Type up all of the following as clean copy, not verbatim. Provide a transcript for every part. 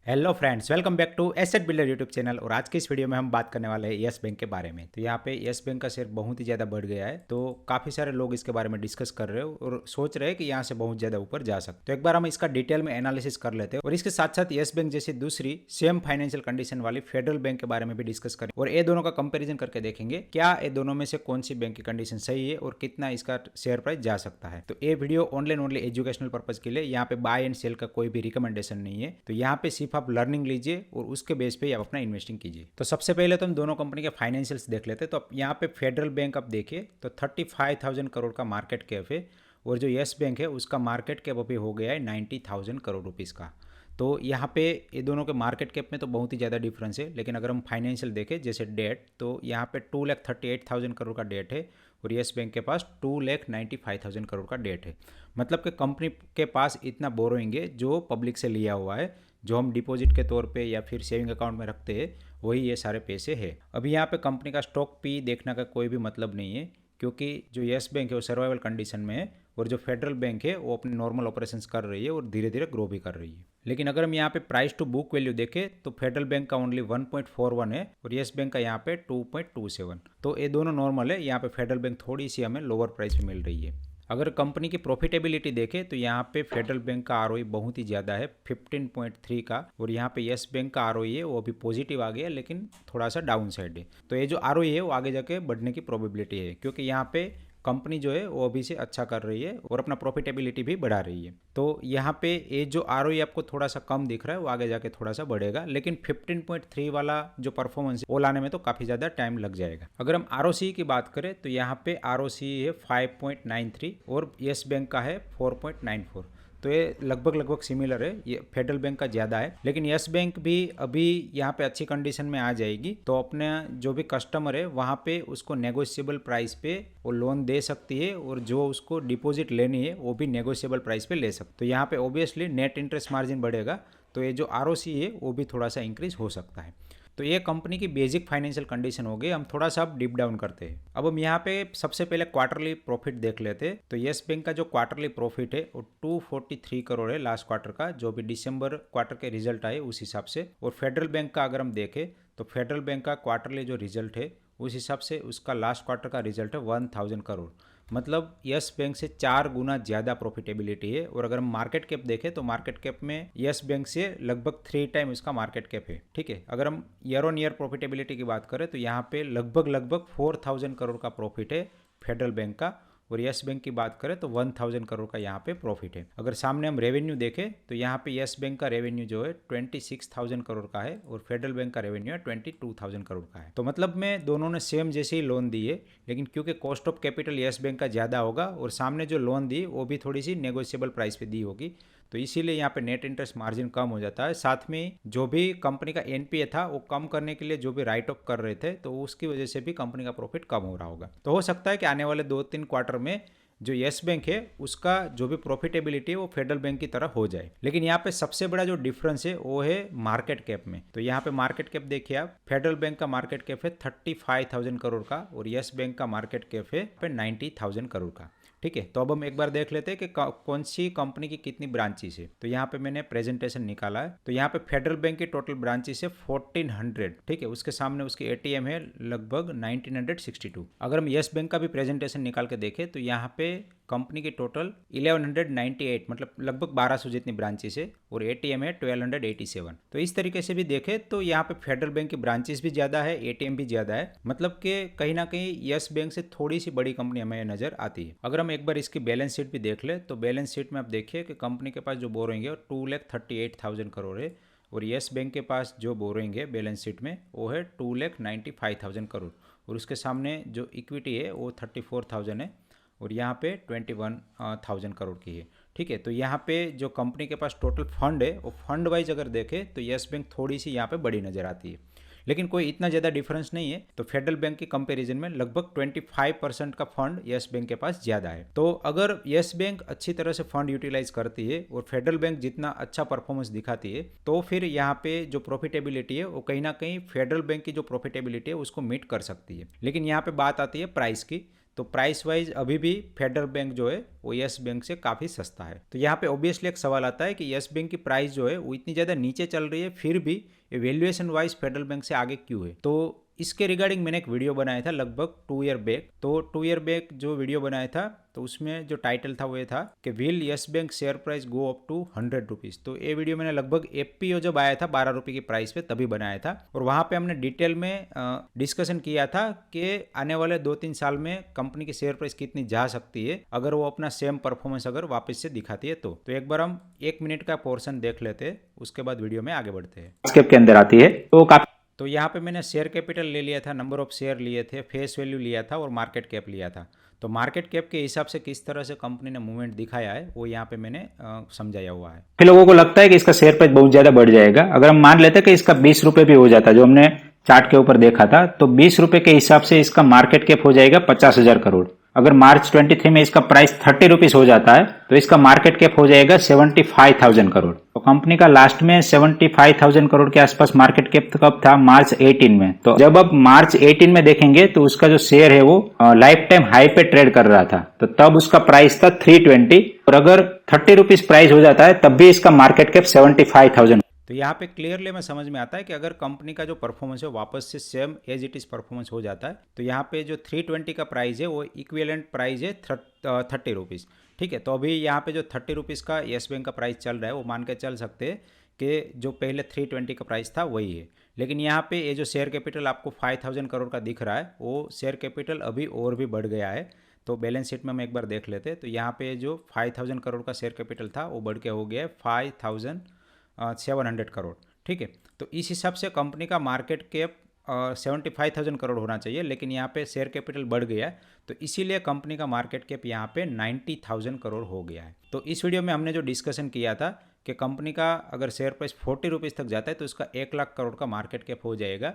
Hello friends, welcome back to asset builder YouTube channel. और आज की इस वीडियो में हम बात करने वाले हैं यस बैंक के बारे में। तो यहाँ पे यस बैंक का शेयर बहुत ही ज़्यादा बढ़ गया है, तो काफ़ी सारे लोग इसके बारे में डिस्कस कर रहे हो और सोच रहे हैं कि यहाँ से बहुत ज़्यादा ऊपर जा सकते। तो एक बार हम इसका डिटेल में एनालिसिस कर लेते हैं और इसके साथ साथ यस बैंक जैसी दूसरी सेम फाइनेंशियल कंडीशन वाली फेडरल बैंक के बारे में भी डिस्कस करें और ये दोनों का कंपेरिजन करके देखेंगे क्या ये दोनों में से कौन सी बैंक की कंडीशन सही है और कितना इसका शेयर प्राइस जा सकता है। तो ये वीडियो ओनली एजुकेशनल पर्पज के लिए, यहाँ पे बाय एंड सेल का कोई भी रिकमेंडेशन नहीं है। तो यहाँ पे सिर्फ आप लर्निंग लीजिए और उसके बेस पे आप अपना इन्वेस्टिंग कीजिए। तो सबसे पहले तो हम दोनों कंपनी के फाइनेंशियल्स देख लेते हैं। तो यहाँ पे फेडरल बैंक आप देखिए तो 35,000 करोड़ का मार्केट कैप है और जो यस बैंक है उसका मार्केट कैप अभी हो गया है 90,000 करोड़ रुपीज़ का। तो यहाँ पे ये दोनों के मार्केट कैप में तो बहुत ही ज़्यादा डिफरेंस है, लेकिन अगर हम फाइनेंशियल देखें जैसे डेट, तो यहाँ पे 2,38,000 करोड़ का डेट है और यस बैंक के पास 2,95,000 करोड़ का डेट है। मतलब कि कंपनी के पास इतना बोरोइंग है जो पब्लिक से लिया हुआ है, जो हम डिपॉजिट के तौर पे या फिर सेविंग अकाउंट में रखते हैं, वही ये सारे पैसे है। अभी यहाँ पे कंपनी का स्टॉक पी देखने का कोई भी मतलब नहीं है, क्योंकि जो यस बैंक है वो सर्वाइवल कंडीशन में है और जो फेडरल बैंक है वो अपने नॉर्मल ऑपरेशंस कर रही है और धीरे धीरे ग्रो भी कर रही है। लेकिन अगर हम यहाँ पे प्राइस टू बुक वैल्यू देखें तो फेडरल बैंक का ओनली 1.41 है और यस बैंक का यहाँ पे 2.27। तो ये दोनों नॉर्मल है। यहाँ पे फेडरल बैंक थोड़ी सी हमें लोअर प्राइस पे मिल रही है। अगर कंपनी की प्रॉफिटेबिलिटी देखें तो यहाँ पे फेडरल बैंक का आरओई बहुत ही ज़्यादा है 15.3 का, और यहाँ पे यस बैंक का आरओई है वो अभी पॉजिटिव आ गया लेकिन थोड़ा सा डाउन साइड है। तो ये जो आरओई है वो आगे जाके बढ़ने की प्रोबेबिलिटी है, क्योंकि यहाँ पे कंपनी जो है वो अभी से अच्छा कर रही है और अपना प्रॉफिटेबिलिटी भी बढ़ा रही है। तो यहाँ पे ये जो आरओई आपको थोड़ा सा कम दिख रहा है वो आगे जाके थोड़ा सा बढ़ेगा, लेकिन 15.3 वाला जो परफॉर्मेंस है वो लाने में तो काफ़ी ज़्यादा टाइम लग जाएगा। अगर हम आरओसी की बात करें तो यहाँ पे आरओसी है 5.93 और यस बैंक का है 4.94। तो ये लगभग सिमिलर है, ये फेडरल बैंक का ज़्यादा है। लेकिन यस बैंक भी अभी यहाँ पे अच्छी कंडीशन में आ जाएगी, तो अपने जो भी कस्टमर है वहाँ पे उसको नेगोशिएबल प्राइस पे वो लोन दे सकती है और जो उसको डिपॉजिट लेनी है वो भी नेगोशिएबल प्राइस पे ले सकते। तो यहाँ पे ऑब्वियसली नेट इंटरेस्ट मार्जिन बढ़ेगा, तो ये जो आरओसी है वो भी थोड़ा सा इंक्रीज हो सकता है। तो ये कंपनी की बेसिक फाइनेंशियल कंडीशन हो गई। हम थोड़ा सा अब डीप डाउन करते हैं। अब हम यहाँ पे सबसे पहले क्वार्टरली प्रॉफिट देख लेते हैं। तो यस बैंक का जो क्वार्टरली प्रॉफिट है वो 243 करोड़ है लास्ट क्वार्टर का, जो भी दिसंबर क्वार्टर के रिजल्ट आए उस हिसाब से। और फेडरल बैंक का अगर हम देखें तो फेडरल बैंक का क्वार्टरली जो रिजल्ट है उस हिसाब से उसका लास्ट क्वार्टर का रिजल्ट है 1,000 करोड़। मतलब यस बैंक से 4 गुना ज़्यादा प्रॉफिटेबिलिटी है। और अगर हम मार्केट कैप देखें तो मार्केट कैप में यस बैंक से लगभग 3 टाइम इसका मार्केट कैप है। ठीक है, अगर हम ईयर ऑन ईयर प्रॉफिटेबिलिटी की बात करें तो यहाँ पे लगभग 4,000 करोड़ का प्रॉफिट है फेडरल बैंक का, और यस बैंक की बात करें तो 1,000 करोड़ का यहाँ पे प्रॉफिट है। अगर सामने हम रेवेन्यू देखें तो यहाँ पे यस बैंक का रेवेन्यू जो है 26,000 करोड़ का है और फेडरल बैंक का रेवेन्यू है 22,000 करोड़ का है। तो मतलब में दोनों ने सेम जैसे ही लोन दी है, लेकिन क्योंकि cost of capital yes bank का ज़्यादा होगा और सामने जो लोन दी वो भी थोड़ी सी नेगोशिएबल प्राइस पे दी होगी, तो इसीलिए यहाँ पे नेट इंटरेस्ट मार्जिन कम हो जाता है। साथ में जो भी कंपनी का एनपीए था वो कम करने के लिए जो भी राइट ऑफ कर रहे थे, तो उसकी वजह से भी कंपनी का प्रॉफिट कम हो रहा होगा। तो हो सकता है कि आने वाले 2-3 क्वार्टर में जो यस बैंक है उसका जो भी प्रॉफिटेबिलिटी है वो फेडरल बैंक की तरह हो जाए। लेकिन यहाँ पे सबसे बड़ा जो डिफरेंस है वो है मार्केट कैप में। तो यहाँ पे मार्केट कैप देखिए आप, फेडरल बैंक का मार्केट कैप है 35,000 करोड़ का और यस बैंक का मार्केट कैप है 90,000 करोड़ का। ठीक है, तो अब हम एक बार देख लेते हैं कि कौन सी कंपनी की कितनी ब्रांचेस है। तो यहाँ पे मैंने प्रेजेंटेशन निकाला है। तो यहाँ पे फेडरल बैंक की टोटल ब्रांचेस है 1400। ठीक है, उसके सामने उसकी एटीएम है लगभग 1962। अगर हम यस बैंक का भी प्रेजेंटेशन निकाल के देखें तो यहाँ पे कंपनी की टोटल 1198, मतलब लगभग 1200 जितनी ब्रांचेस है और एटीएम है 1287। तो इस तरीके से भी देखें तो यहाँ पे फेडरल बैंक की ब्रांचेस भी ज़्यादा है, एटीएम भी ज़्यादा है, मतलब कि कहीं ना कहीं यस बैंक से थोड़ी सी बड़ी कंपनी हमें नज़र आती है। अगर हम एक बार इसकी बैलेंस शीट भी देख ले तो बैलेंस शीट में आप देखिए कि कंपनी के पास जो बोरोइंग है 2,38,000 करोड़ है और यस बैंक के पास जो बोरोइंग है बैलेंस शीट में वो है 2,95,000 करोड़ और उसके सामने जो इक्विटी है वो 34,000 है और यहाँ पे 21,000 करोड़ की है। ठीक है, तो यहाँ पे जो कंपनी के पास टोटल फंड है वो फंड वाइज अगर देखें तो यस बैंक थोड़ी सी यहाँ पे बड़ी नज़र आती है, लेकिन कोई इतना ज़्यादा डिफरेंस नहीं है। तो फेडरल बैंक के कंपैरिजन में लगभग 25% का फंड यस बैंक के पास ज़्यादा है। तो अगर यस बैंक अच्छी तरह से फंड यूटिलाइज करती है और फेडरल बैंक जितना अच्छा परफॉर्मेंस दिखाती है तो फिर यहाँ पे जो प्रॉफिटेबिलिटी है वो कहीं ना कहीं फेडरल बैंक की जो प्रॉफिटेबिलिटी है उसको मीट कर सकती है। लेकिन यहाँ पे बात आती है प्राइस की। तो प्राइस वाइज अभी भी फेडरल बैंक जो है वो यस बैंक से काफ़ी सस्ता है। तो यहाँ पे ऑब्वियसली एक सवाल आता है कि यस बैंक की प्राइस जो है वो इतनी ज़्यादा नीचे चल रही है, फिर भी वैल्यूएशन वाइज फेडरल बैंक से आगे क्यों है। तो इसके रिगार्डिंग मैंने एक वीडियो बनाया था लगभग 2 ईयर बैक। तो 2 ईयर बैक जो वीडियो बनाया था तो उसमें जो टाइटल था वो ये था कि will Yes Bank share price go up to 100 rupees. तो ये वीडियो मैंने लगभग एफपीओ जब आया था 12 रुपये की प्राइस पे तभी बनाया था, और वहाँ पे हमने डिटेल में डिस्कशन किया था कि आने वाले 2-3 साल में कंपनी की शेयर प्राइस कितनी जा सकती है अगर वो अपना सेम परफॉर्मेंस अगर वापस से दिखाती है। तो एक बार हम 1 मिनट का पोर्शन देख लेते हैं, उसके बाद वीडियो में आगे बढ़ते हैं। स्केप के अंदर आती है तो यहाँ पे मैंने शेयर कैपिटल ले लिया था, नंबर ऑफ शेयर लिए थे, फेस वैल्यू लिया था और मार्केट कैप लिया था। तो मार्केट कैप के हिसाब से किस तरह से कंपनी ने मूवमेंट दिखाया है वो यहाँ पे मैंने समझाया हुआ है। फिर लोगों को लगता है कि इसका शेयर प्राइस बहुत ज्यादा बढ़ जाएगा। अगर हम मान लेते हैं कि इसका 20 रुपए भी हो जाता, जो हमने चार्ट के ऊपर देखा था, तो 20 रुपए के हिसाब से इसका मार्केट कैप हो जाएगा 50,000 करोड़। अगर मार्च 23 में इसका प्राइस 30 रुपीज हो जाता है तो इसका मार्केट कैप हो जाएगा 75,000 करोड़। तो कंपनी का लास्ट में 75,000 करोड़ के आसपास मार्केट कैप कब था? मार्च 18 में। तो जब अब मार्च 18 में देखेंगे तो उसका जो शेयर है वो लाइफ टाइम हाई पे ट्रेड कर रहा था, तो तब उसका प्राइस था 320, और अगर 30 रुपीज प्राइस हो जाता है तब भी इसका मार्केट कैप 75,000। तो यहाँ पे क्लियरली में समझ में आता है कि अगर कंपनी का जो परफॉर्मेंस है वापस से same as it is performance हो जाता है तो यहाँ पे जो 320 का प्राइस है वो इक्विवेलेंट प्राइस है 30 रुपीज़। ठीक है, तो अभी यहाँ पे जो 30 रुपीज़ का येस बैंक का प्राइस चल रहा है वो मान के चल सकते हैं कि जो पहले 320 का प्राइस था वही है। लेकिन यहाँ पे ये जो शेयर कैपिटल आपको 5,000 करोड़ का दिख रहा है वो शेयर कैपिटल अभी और भी बढ़ गया है। तो बैलेंस शीट में हम एक बार देख लेते हैं। तो यहाँ पे जो 5,000 करोड़ का शेयर कैपिटल था वो बढ़ के हो गया है 5,700 करोड़। ठीक है, तो इस हिसाब से कंपनी का मार्केट कैप 75,000 करोड़ होना चाहिए, लेकिन यहाँ पे शेयर कैपिटल बढ़ गया है तो इसीलिए कंपनी का मार्केट कैप यहाँ पे 90,000 करोड़ हो गया है। तो इस वीडियो में हमने जो डिस्कशन किया था कि कंपनी का अगर शेयर प्राइस 40 रुपीज़ तक जाता है तो इसका 1 लाख करोड़ का मार्केट कैप हो जाएगा।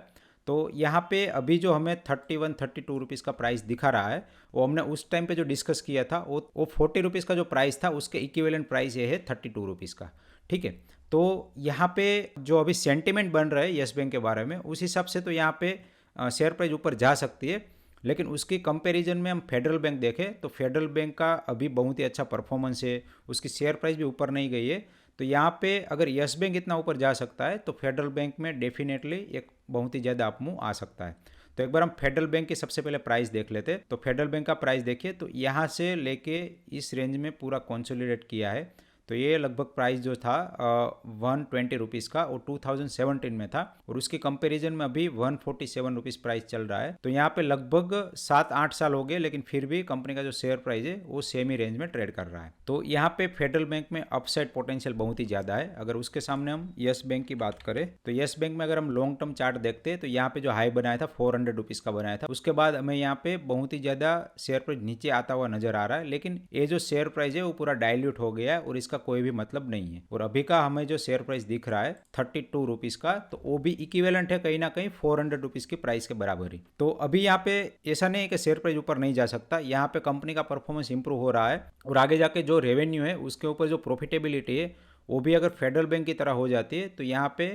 तो यहाँ पे अभी जो हमें 31-32 रुपीज़ का प्राइस दिखा रहा है वो हमने उस टाइम पे जो डिस्कस किया था वो 40 रुपीज़ का जो प्राइस था उसके इक्विवेलेंट प्राइस ये है 32 रुपीज़ का। ठीक है, तो यहाँ पे जो अभी सेंटिमेंट बन रहा है येस बैंक के बारे में उस हिसाब से तो यहाँ पे शेयर प्राइस ऊपर जा सकती है, लेकिन उसकी कंपैरिजन में हम फेडरल बैंक देखें तो फेडरल बैंक का अभी बहुत ही अच्छा परफॉर्मेंस है, उसकी शेयर प्राइस भी ऊपर नहीं गई है। तो यहाँ पे अगर येस बैंक इतना ऊपर जा सकता है तो फेडरल बैंक में डेफिनेटली एक बहुत ही ज़्यादा अपमूव आ सकता है। तो एक बार हम फेडरल बैंक की सबसे पहले प्राइस देख लेते हैं। तो फेडरल बैंक का प्राइस देखिए तो यहाँ से लेके इस रेंज में पूरा कंसोलिडेट किया है। तो ये लगभग प्राइस जो था 120 रुपीज़ का वो 2017 में था, और उसकी कंपैरिजन में अभी 147 रुपीज़ प्राइस चल रहा है। तो यहाँ पे लगभग 7-8 साल हो गए लेकिन फिर भी कंपनी का जो शेयर प्राइस है वो सेम ही रेंज में ट्रेड कर रहा है। तो यहाँ पे फेडरल बैंक में अपसाइड पोटेंशियल बहुत ही ज़्यादा है। अगर उसके सामने हम येस बैंक की बात करें तो येस बैंक में अगर हम लॉन्ग टर्म चार्ट देखते हैं तो यहाँ पे जो हाई बनाया था 400 रुपीज़ का बनाया था, उसके बाद हमें यहाँ पे बहुत ही ज़्यादा शेयर प्राइस नीचे आता हुआ नजर आ रहा है, लेकिन ये जो शेयर प्राइस है वो पूरा डाइल्यूट हो गया है और इसका कोई भी मतलब नहीं है। और अभी का हमें जो शेयर प्राइस दिख रहा है 32 रुपीज़ का, तो वो भी इक्विवेलेंट है कहीं ना कहीं 400 रुपीज़ की प्राइस के बराबर ही। तो अभी यहाँ पे ऐसा नहीं है कि शेयर प्राइस ऊपर नहीं जा सकता, यहाँ पे कंपनी का परफॉर्मेंस इंप्रूव हो रहा है और आगे जाके जो रेवेन्यू है उसके ऊपर जो प्रॉफिटेबिलिटी है वो भी अगर फेडरल बैंक की तरह हो जाती है तो यहाँ पे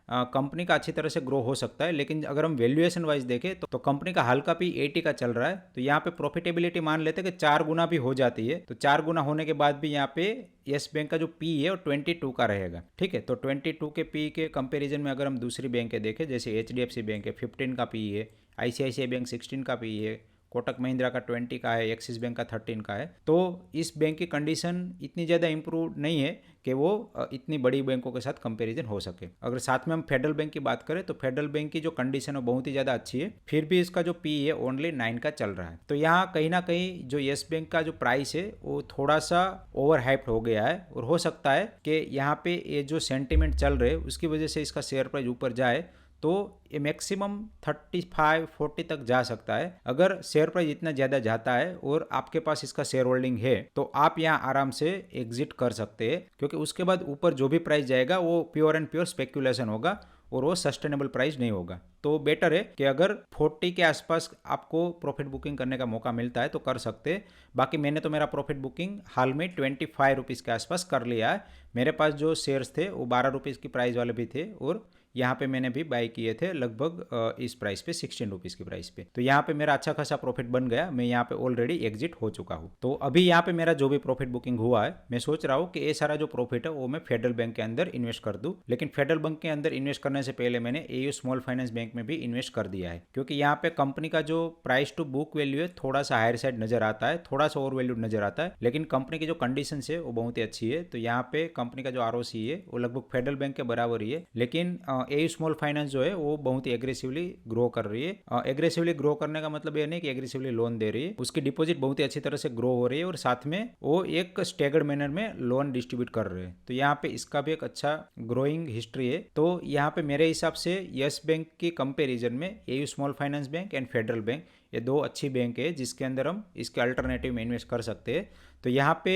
कंपनी का अच्छी तरह से ग्रो हो सकता है। लेकिन अगर हम वैल्यूएशन वाइज देखें तो कंपनी का हाल का पी 80 का चल रहा है, तो यहाँ पे प्रॉफिटेबिलिटी मान लेते हैं कि 4 गुना भी हो जाती है, तो 4 गुना होने के बाद भी यहाँ पे येस बैंक का जो पी है वो 22 का रहेगा। ठीक है, तो 22 के पी के कंपैरिजन में अगर हम दूसरी बैंक के देखें जैसे HDFC बैंक है 15 का पी है, ICICI बैंक 16 का पी है, कोटक महिंद्रा का 20 का है, एक्सिस बैंक का 13 का है। तो इस बैंक की कंडीशन इतनी ज़्यादा इंप्रूव नहीं है कि वो इतनी बड़ी बैंकों के साथ कंपैरिजन हो सके। अगर साथ में हम फेडरल बैंक की बात करें तो फेडरल बैंक की जो कंडीशन है बहुत ही ज़्यादा अच्छी है, फिर भी इसका जो पी है ओनली 9 का चल रहा है। तो यहाँ कहीं ना कहीं जो येस बैंक का जो प्राइस है वो थोड़ा सा ओवर हाइप्ड हो गया है, और हो सकता है कि यहाँ पे ये जो सेंटिमेंट चल रहे उसकी वजह से इसका शेयर प्राइस ऊपर जाए तो ये मैक्सिमम 35-40 तक जा सकता है। अगर शेयर प्राइस इतना ज़्यादा जाता है और आपके पास इसका शेयर होल्डिंग है तो आप यहाँ आराम से एग्जिट कर सकते हैं, क्योंकि उसके बाद ऊपर जो भी प्राइस जाएगा वो प्योर एंड प्योर स्पेक्यूलेशन होगा और वो सस्टेनेबल प्राइस नहीं होगा। तो बेटर है कि अगर 40 के आसपास आपको प्रॉफिट बुकिंग करने का मौका मिलता है तो कर सकते हैं। बाकी मैंने तो मेरा प्रॉफिट बुकिंग हाल में 25 रुपीज़ के आसपास कर लिया है। मेरे पास जो शेयर्स थे वो 12 रुपीज़ की प्राइस वाले भी थे और यहाँ पे मैंने भी बाय किए थे लगभग इस प्राइस पे 16 रुपीज़ की प्राइस पे। तो यहाँ पे मेरा अच्छा खासा प्रॉफिट बन गया, मैं यहाँ पे ऑलरेडी एग्जिट हो चुका हूँ। तो अभी यहाँ पे मेरा जो भी प्रॉफिट बुकिंग हुआ है, मैं सोच रहा हूँ कि ये सारा जो प्रॉफिट है वो मैं फेडरल बैंक के अंदर इन्वेस्ट कर दूँ। लेकिन फेडरल बैंक के अंदर इन्वेस्ट करने से पहले मैंने एयू स्मॉल फाइनेंस बैंक में भी इन्वेस्ट कर दिया है, क्योंकि यहाँ पे कंपनी का जो प्राइस टू बुक वैल्यू है थोड़ा सा हायर साइड नजर आता है, थोड़ा सा ओवर वैल्यूड नजर आता है, लेकिन कंपनी की जो कंडीशन है वो बहुत ही अच्छी है। तो यहाँ पे कंपनी का जो आरओसी है वो लगभग फेडरल बैंक के बराबर ही है, लेकिन एयू स्मॉल फाइनेंस जो है वो बहुत ही एग्रेसिवली ग्रो कर रही है। एग्रेसिवली ग्रो करने का मतलब ये नहीं कि एग्रेसिवली लोन दे रही है, उसकी डिपॉजिट बहुत ही अच्छी तरह से ग्रो हो रही है और साथ में वो एक स्टेगर्ड मैनर में लोन डिस्ट्रीब्यूट कर रहे हैं। तो यहाँ पे इसका भी एक अच्छा ग्रोइंग हिस्ट्री है। तो यहाँ पे मेरे हिसाब से यस बैंक की कंपेरिजन में AU small finance bank and federal bank ये दो अच्छी बैंक है जिसके अंदर हम इसके अल्टरनेटिव में इन्वेस्ट कर सकते हैं। तो यहाँ पे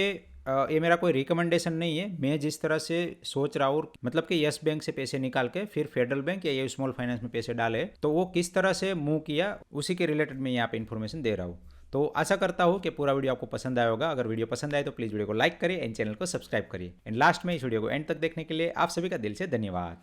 ये मेरा कोई रिकमेंडेशन नहीं है, मैं जिस तरह से सोच रहा हूँ मतलब कि यस बैंक से पैसे निकाल के फिर फेडरल बैंक या ये स्मॉल फाइनेंस में पैसे डाले तो वो किस तरह से मूव किया उसी के रिलेटेड मैं यहाँ पे इन्फॉर्मेशन दे रहा हूँ। तो आशा करता हूँ कि पूरा वीडियो आपको पसंद आया होगा। अगर वीडियो पसंद आए तो प्लीज़ वीडियो को लाइक करिए एंड चैनल को सब्सक्राइब करिए। एंड लास्ट में इस वीडियो को एंड तक देखने के लिए आप सभी का दिल से धन्यवाद।